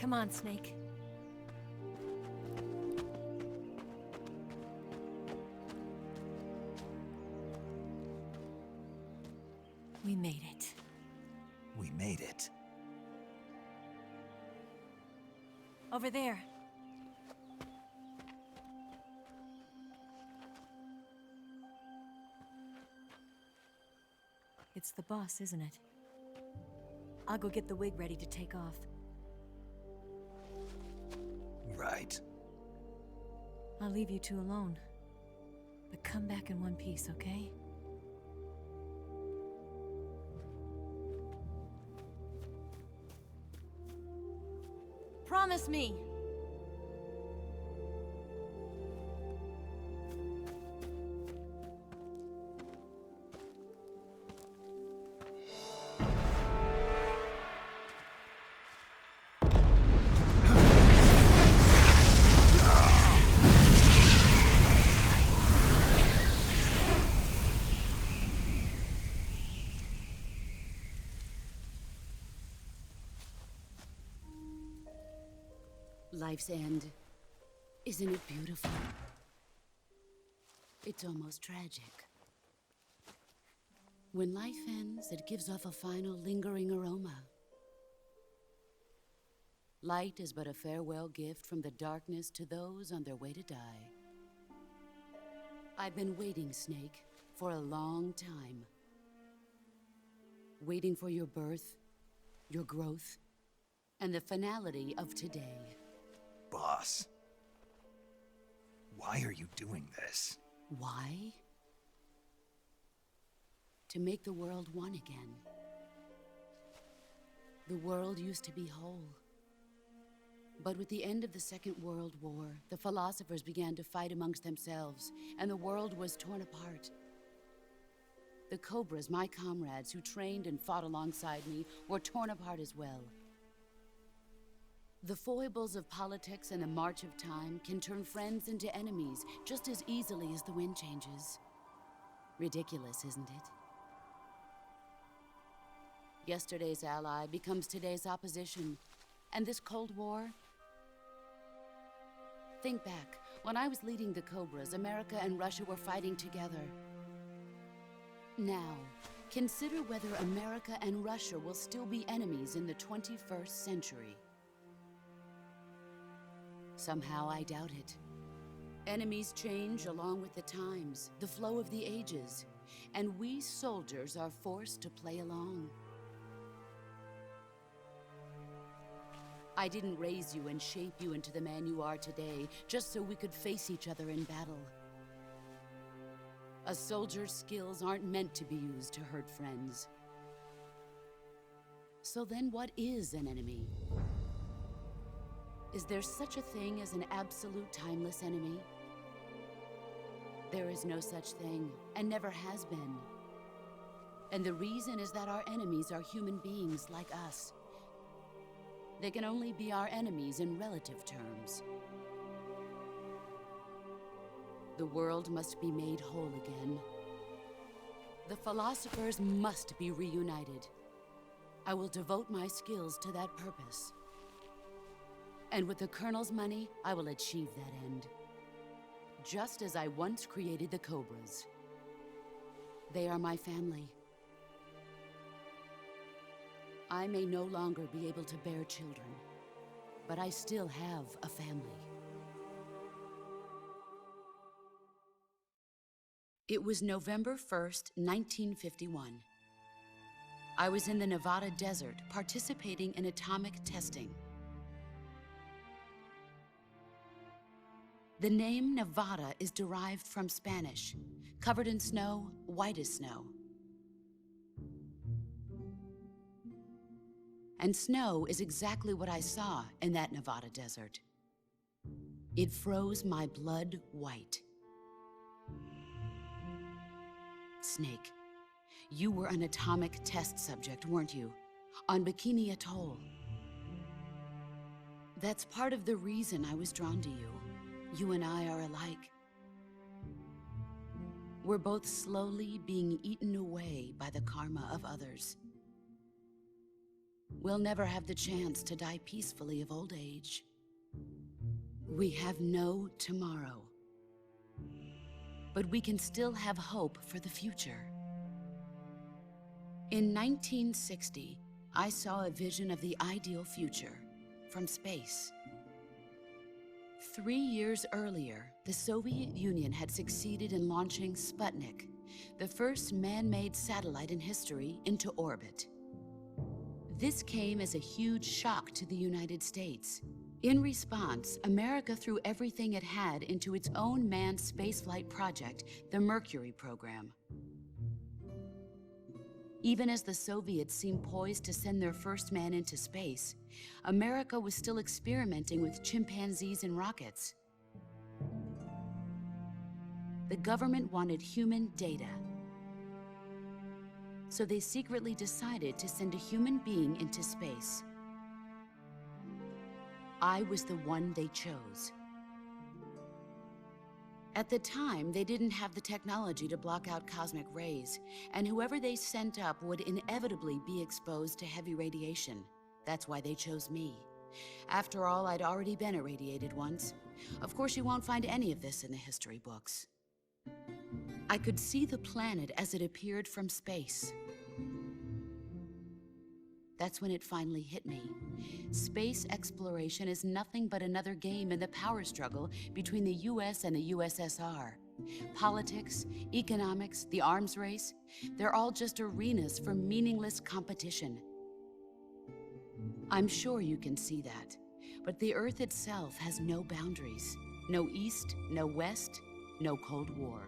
Come on, Snake. We made it. We made it. Over there. It's the boss, isn't it? I'll go get the wig ready to take off. Right. I'll leave you two alone. But come back in one piece, okay? Promise me! Life's end. Isn't it beautiful? It's almost tragic. When life ends, it gives off a final lingering aroma. Light is but a farewell gift from the darkness to those on their way to die. I've been waiting, Snake, for a long time. Waiting for your birth, your growth, and the finality of today. Boss. Why are you doing this? Why? To make the world one again. The world used to be whole. But with the end of the Second World War, the philosophers began to fight amongst themselves, and the world was torn apart. The Cobras, my comrades who trained and fought alongside me, were torn apart as well. The foibles of politics and the march of time can turn friends into enemies just as easily as the wind changes. Ridiculous, isn't it? Yesterday's ally becomes today's opposition. And this Cold War? Think back. When I was leading the Cobras, America and Russia were fighting together. Now, consider whether America and Russia will still be enemies in the 21st century. Somehow I doubt it. Enemies change along with the times, the flow of the ages, and we soldiers are forced to play along. I didn't raise you and shape you into the man you are today just so we could face each other in battle. A soldier's skills aren't meant to be used to hurt friends. So then what is an enemy? Is there such a thing as an absolute timeless enemy? There is no such thing, and never has been. And the reason is that our enemies are human beings like us. They can only be our enemies in relative terms. The world must be made whole again. The philosophers must be reunited. I will devote my skills to that purpose. And with the Colonel's money, I will achieve that end. Just as I once created the Cobras. They are my family. I may no longer be able to bear children, but I still have a family. It was November 1st, 1951. I was in the Nevada desert participating in atomic testing. The name Nevada is derived from Spanish, covered in snow, white as snow. And snow is exactly what I saw in that Nevada desert. It froze my blood white. Snake, you were an atomic test subject, weren't you? On Bikini Atoll. That's part of the reason I was drawn to you. You and I are alike. We're both slowly being eaten away by the karma of others. we'll never have the chance to die peacefully of old age. We have no tomorrow. But we can still have hope for the future. In 1960, I saw a vision of the ideal future from space. 3 years earlier, the Soviet Union had succeeded in launching Sputnik, the first man-made satellite in history, into orbit. This came as a huge shock to the United States. In response, America threw everything it had into its own manned spaceflight project, the Mercury program. Even as the Soviets seemed poised to send their first man into space, America was still experimenting with chimpanzees and rockets. The government wanted human data. So they secretly decided to send a human being into space. I was the one they chose. At the time, they didn't have the technology to block out cosmic rays, and whoever they sent up would inevitably be exposed to heavy radiation. That's why they chose me. After all, I'd already been irradiated once. Of course, you won't find any of this in the history books. I could see the planet as it appeared from space. That's when it finally hit me. Space exploration is nothing but another game in the power struggle between the US and the USSR. Politics, economics, the arms race, they're all just arenas for meaningless competition. I'm sure you can see that, but the Earth itself has no boundaries. No East, no West, no Cold War.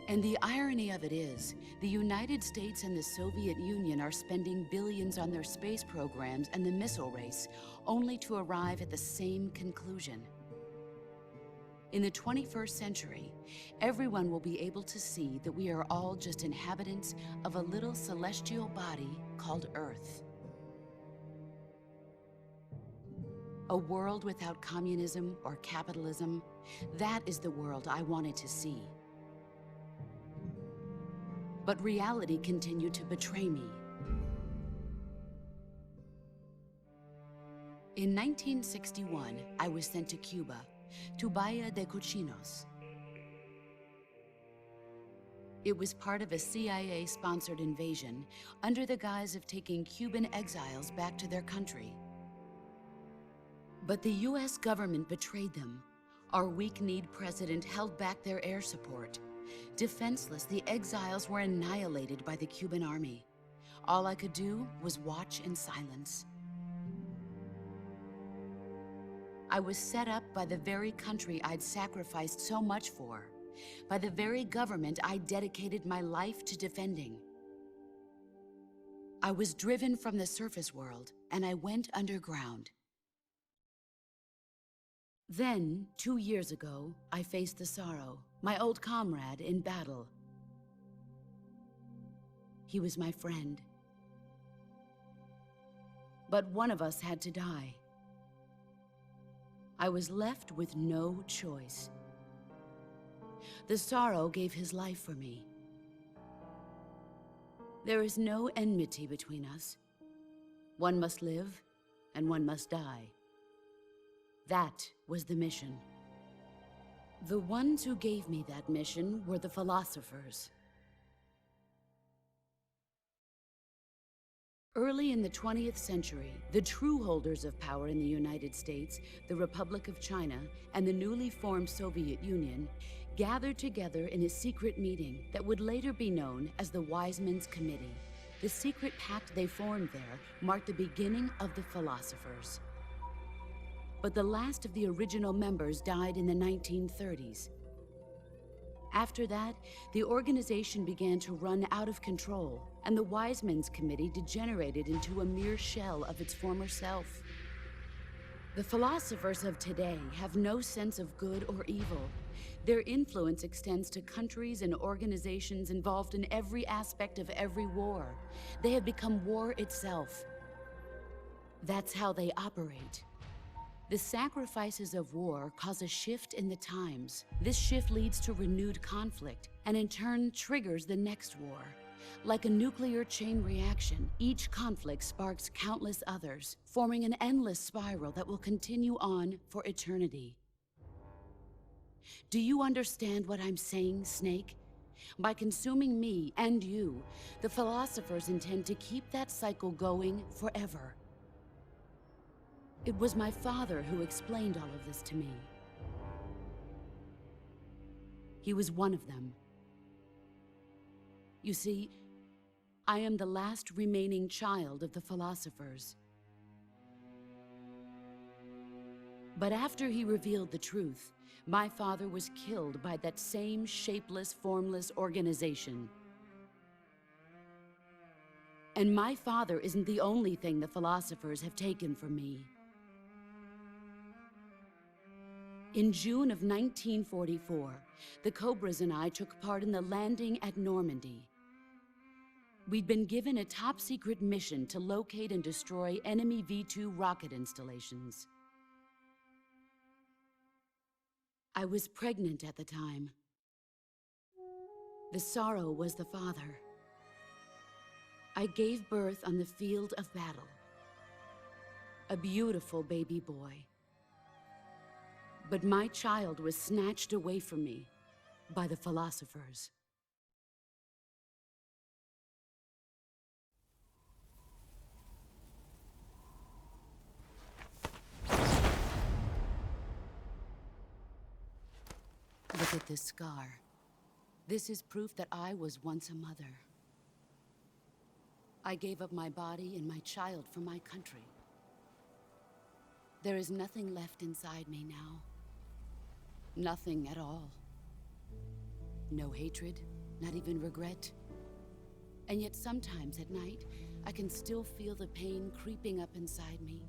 And the irony of it is, the United States and the Soviet Union are spending billions on their space programs and the missile race, only to arrive at the same conclusion. In the 21st century, everyone will be able to see that we are all just inhabitants of a little celestial body called Earth. A world without communism or capitalism, that is the world I wanted to see. But reality continued to betray me. In 1961, I was sent to Cuba, to Bahia de Cochinos. It was part of a CIA-sponsored invasion under the guise of taking Cuban exiles back to their country. But the US government betrayed them. Our weak-kneed president held back their air support. Defenseless, the exiles were annihilated by the Cuban army. All I could do was watch in silence. I was set up by the very country I'd sacrificed so much for, by the very government I dedicated my life to defending. I was driven from the surface world, and I went underground. Then, 2 years ago, I faced the sorrow, my old comrade in battle. He was my friend. But one of us had to die. I was left with no choice. The sorrow gave his life for me. There is no enmity between us. One must live, and one must die. That was the mission. The ones who gave me that mission were the philosophers. Early in the 20th century, the true holders of power in the United States, the Republic of China, and the newly formed Soviet Union gathered together in a secret meeting that would later be known as the Wise Men's Committee. The secret pact they formed there marked the beginning of the philosophers. But the last of the original members died in the 1930s. After that, the organization began to run out of control, and the Wise Men's Committee degenerated into a mere shell of its former self. The philosophers of today have no sense of good or evil. Their influence extends to countries and organizations involved in every aspect of every war. They have become war itself. That's how they operate. The sacrifices of war cause a shift in the times. This shift leads to renewed conflict, and in turn triggers the next war. Like a nuclear chain reaction, each conflict sparks countless others, forming an endless spiral that will continue on for eternity. Do you understand what I'm saying, Snake? By consuming me and you, the philosophers intend to keep that cycle going forever. It was my father who explained all of this to me. He was one of them. You see, I am the last remaining child of the philosophers. But after he revealed the truth, my father was killed by that same shapeless, formless organization. And my father isn't the only thing the philosophers have taken from me. In June of 1944, the Cobras and I took part in the landing at Normandy. We'd been given a top-secret mission to locate and destroy enemy V-2 rocket installations. I was pregnant at the time. The sorrow was the father. I gave birth on the field of battle. A beautiful baby boy. But my child was snatched away from me by the philosophers. Look at this scar. This is proof that I was once a mother. I gave up my body and my child for my country. There is nothing left inside me now. Nothing at all. No hatred, not even regret. And yet sometimes at night, I can still feel the pain creeping up inside me,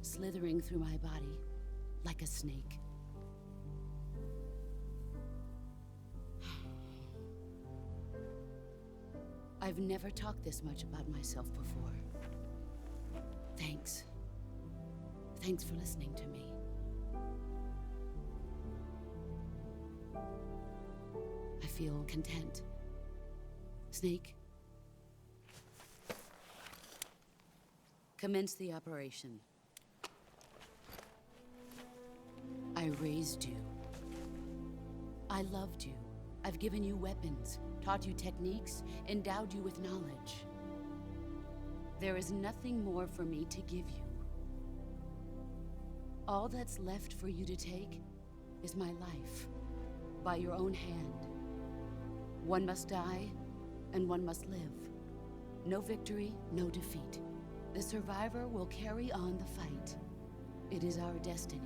slithering through my body like a snake. I've never talked this much about myself before. Thanks. Thanks for listening to me. I feel content. Snake? Commence the operation. I raised you. I loved you. I've given you weapons, taught you techniques, endowed you with knowledge. There is nothing more for me to give you. All that's left for you to take is my life, by your own hand. One must die, and one must live. No victory, no defeat. The survivor will carry on the fight. It is our destiny.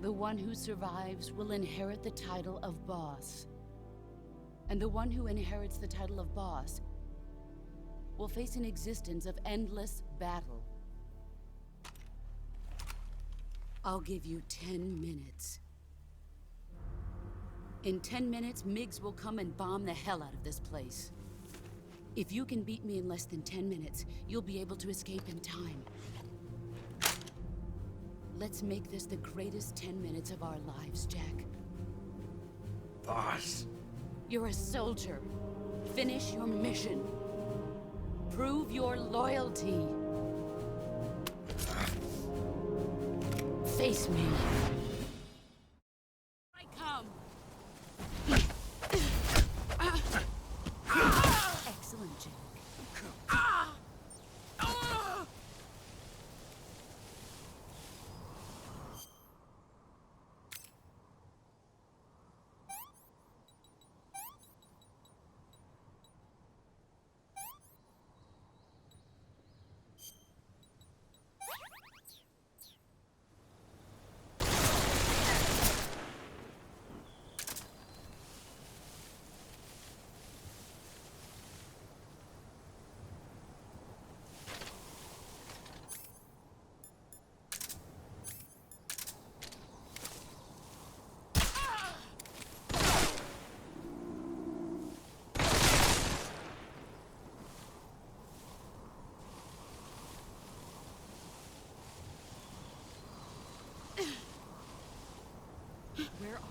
The one who survives will inherit the title of boss. And the one who inherits the title of boss will face an existence of endless battle. I'll give you 10 minutes. In 10 minutes, MiGs will come and bomb the hell out of this place. If you can beat me in less than 10 minutes, you'll be able to escape in time. Let's make this the greatest 10 minutes of our lives, Jack. Boss. You're a soldier. Finish your mission. Prove your loyalty. Face me. I come. Excellent, Jack. Where are you?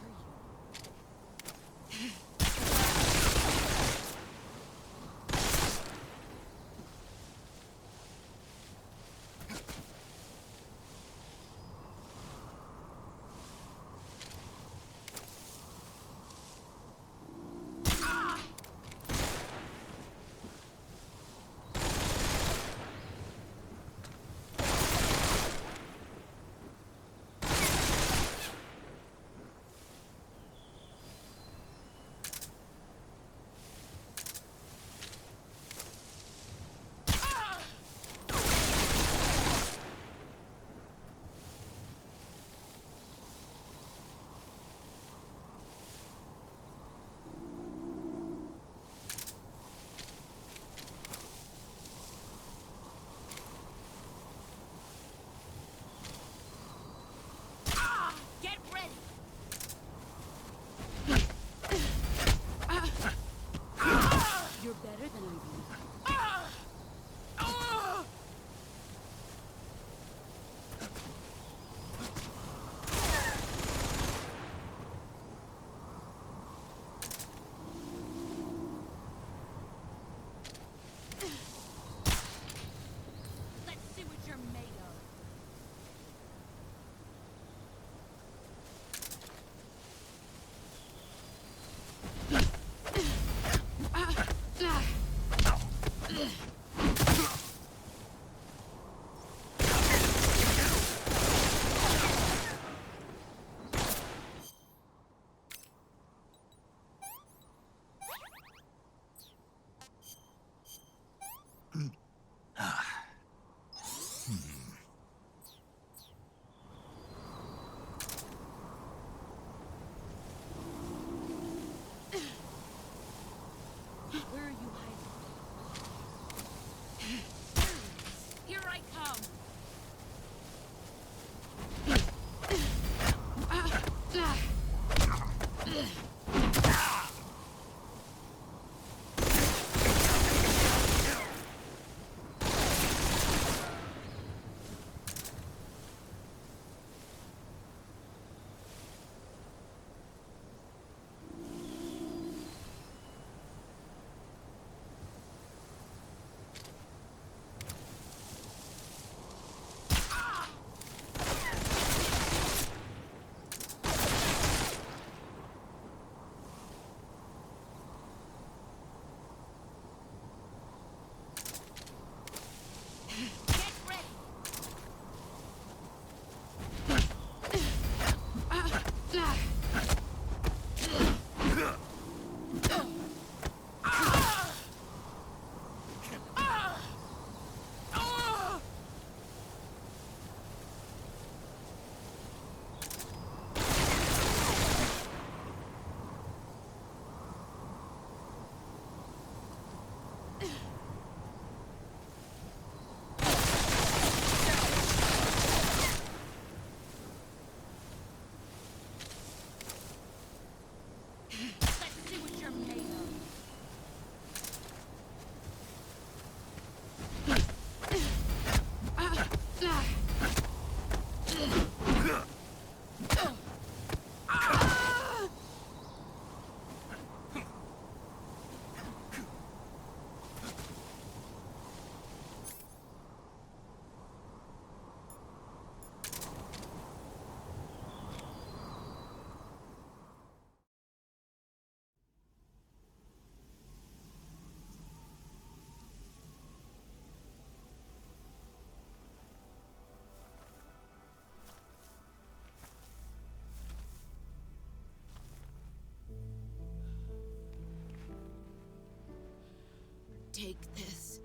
Take this.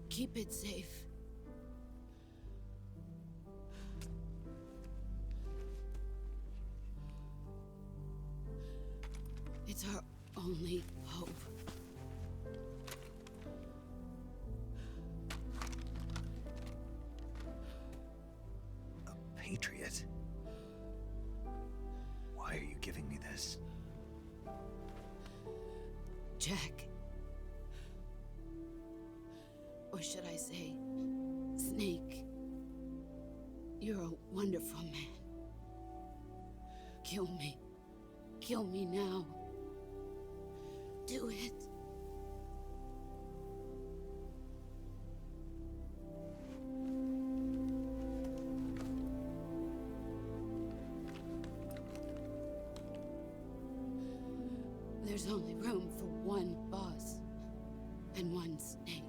Keep it safe. It's our only hope. A patriot? Why are you giving me this? Jack. Or should I say, Snake. You're a wonderful man. Kill me. Kill me now. Do it. There's only room for one boss and one snake.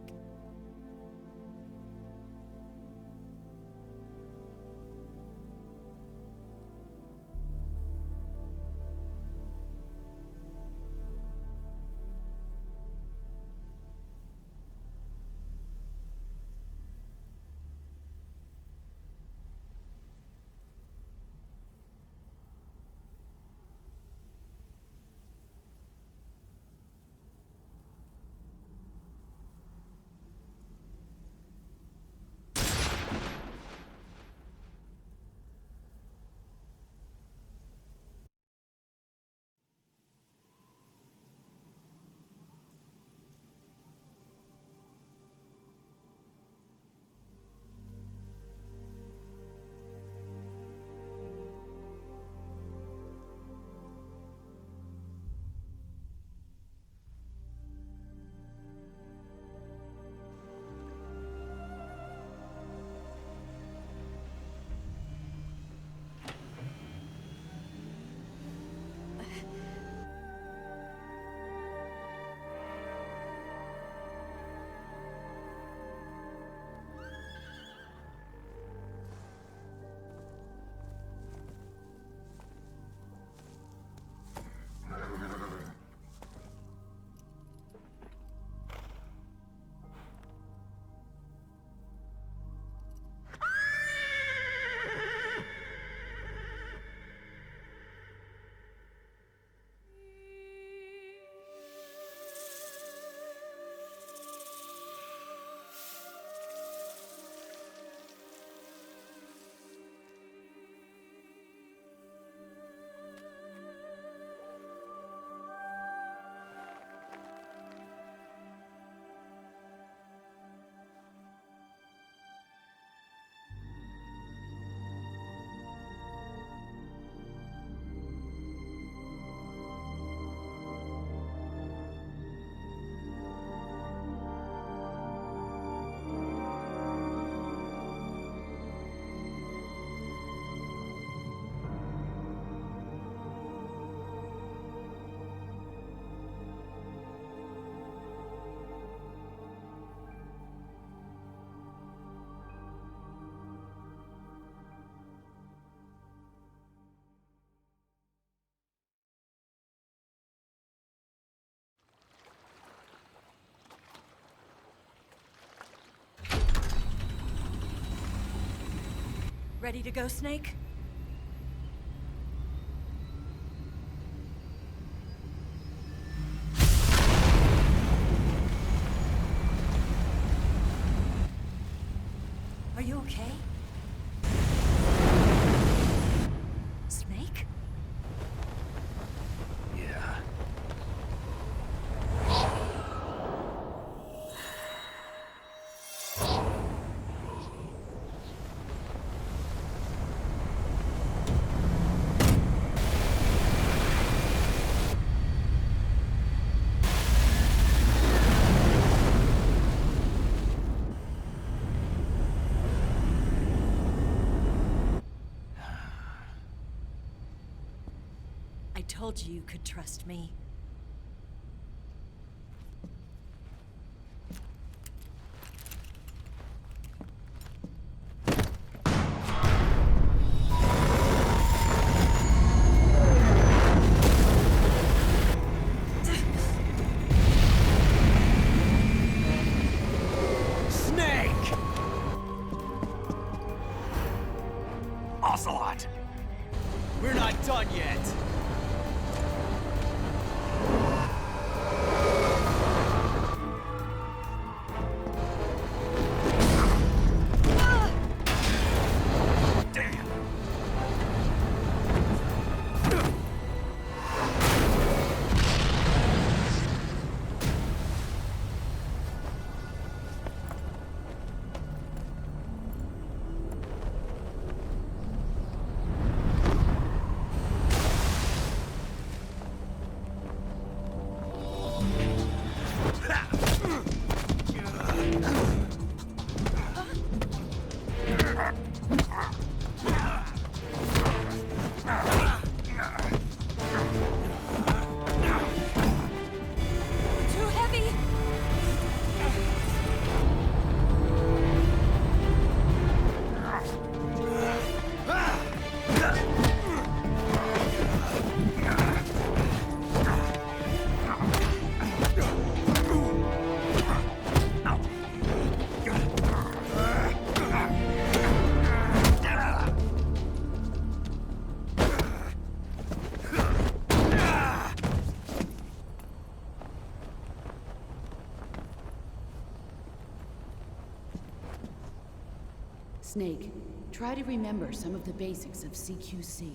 Ready to go, Snake? Are you okay? Snake? Yeah. I told you you could trust me. We're not done yet. Too heavy! Snake, try to remember some of the basics of CQC.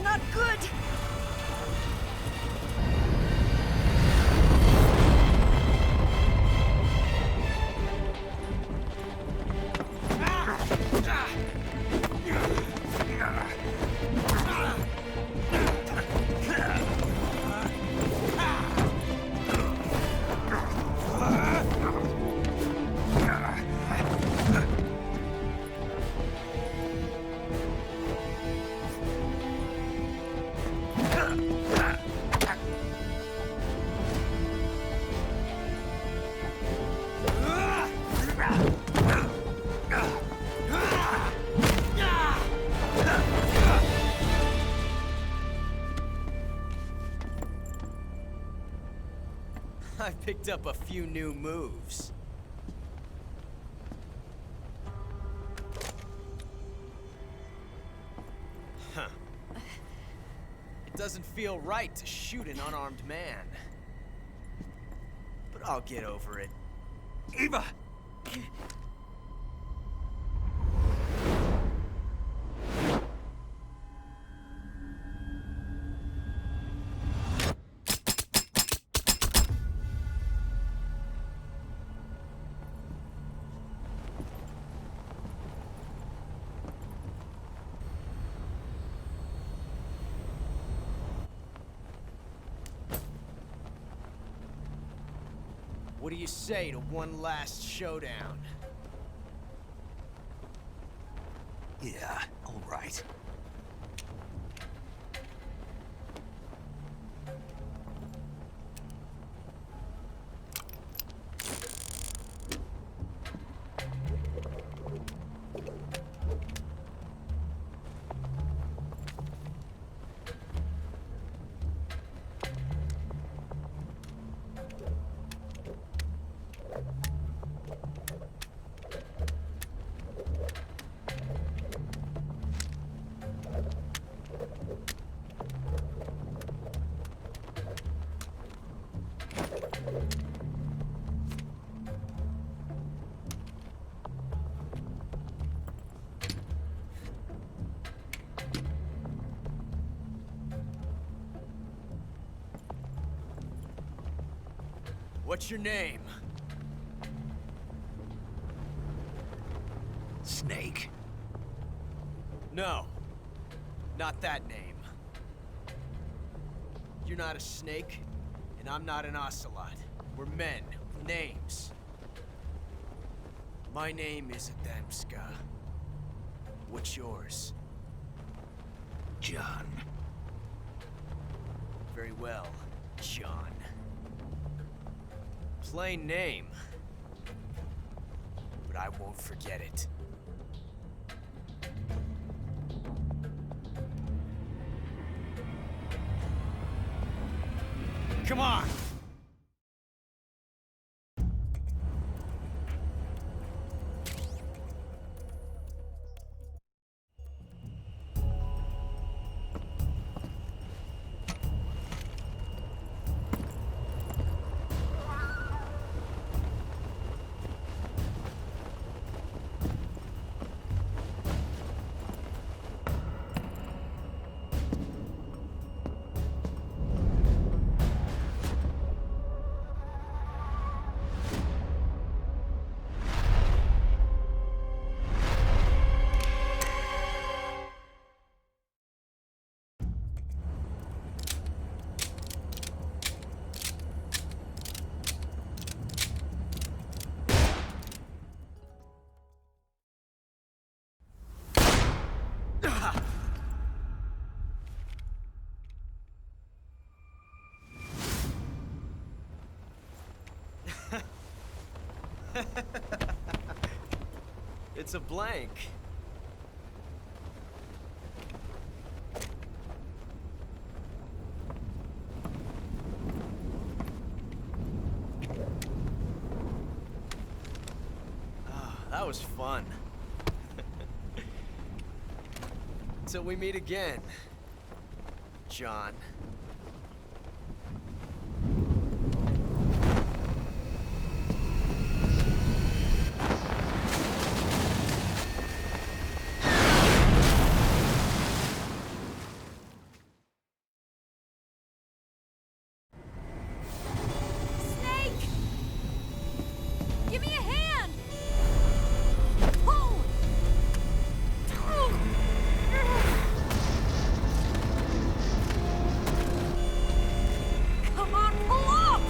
Not good! I picked up a few new moves. Huh. It doesn't feel right to shoot an unarmed man. But I'll get over it. Eva! What do you say to one last showdown? Yeah, all right. What's your name? Snake. No. Not that name. You're not a snake, and I'm not an ocelot. We're men with names. My name is Adamska. What's yours? John. Very well, John. Plain name. But I won't forget it. Come on! it's a blank. Ah, that was fun. Till we meet again, John. Snake! Give me a hand! Pull! Come on, pull up!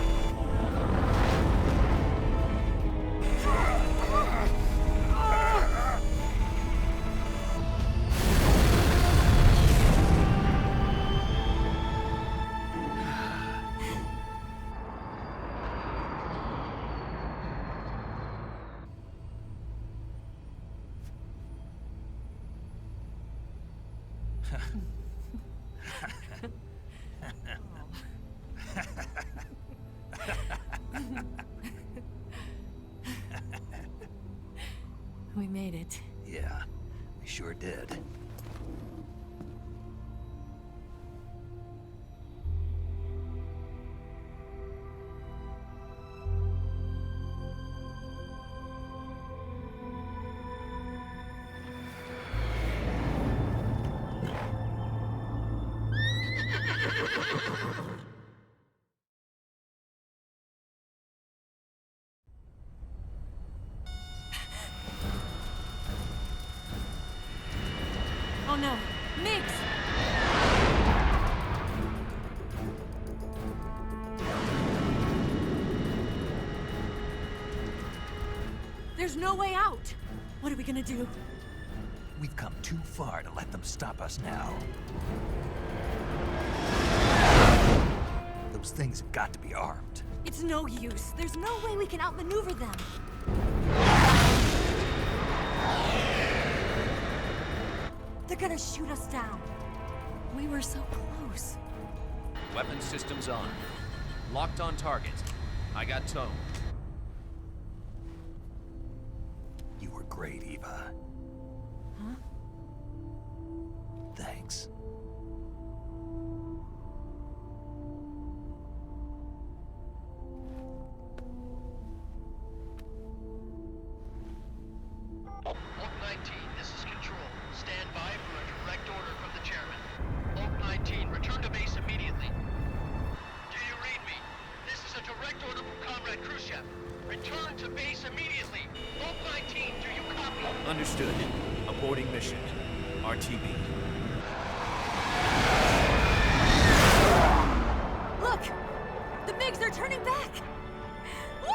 We made it. Yeah, we sure did. Oh no, Miggs! There's no way out! What are we gonna do? We've come too far to let them stop us now. Those things have got to be armed. It's no use. There's no way we can outmaneuver them. They're gonna shoot us down. We were so close. Weapon systems on. Locked on target. I got tone. You were great, Eva. Huh? Thanks. Oak 19, this is Control. Stand by for a direct order from the chairman. Oak 19, return to base immediately. Do you read me? This is a direct order from Comrade Khrushchev. Return to base immediately. Oak 19, do you copy? Understood. Aborting mission. RTB. Look! The MiGs are turning back! Woo!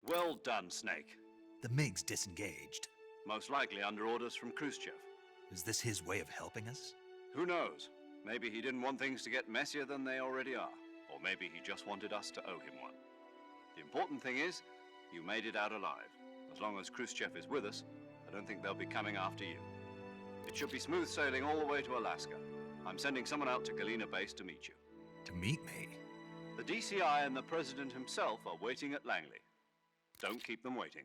Well done, Snake. The MiGs disengaged. Most likely under orders from Khrushchev. Is this his way of helping us? Who knows? Maybe he didn't want things to get messier than they already are. Or maybe he just wanted us to owe him one. The important thing is, you made it out alive. As long as Khrushchev is with us, I don't think they'll be coming after you. It should be smooth sailing all the way to Alaska. I'm sending someone out to Galena Base to meet you. To meet me? The DCI and the President himself are waiting at Langley. Don't keep them waiting.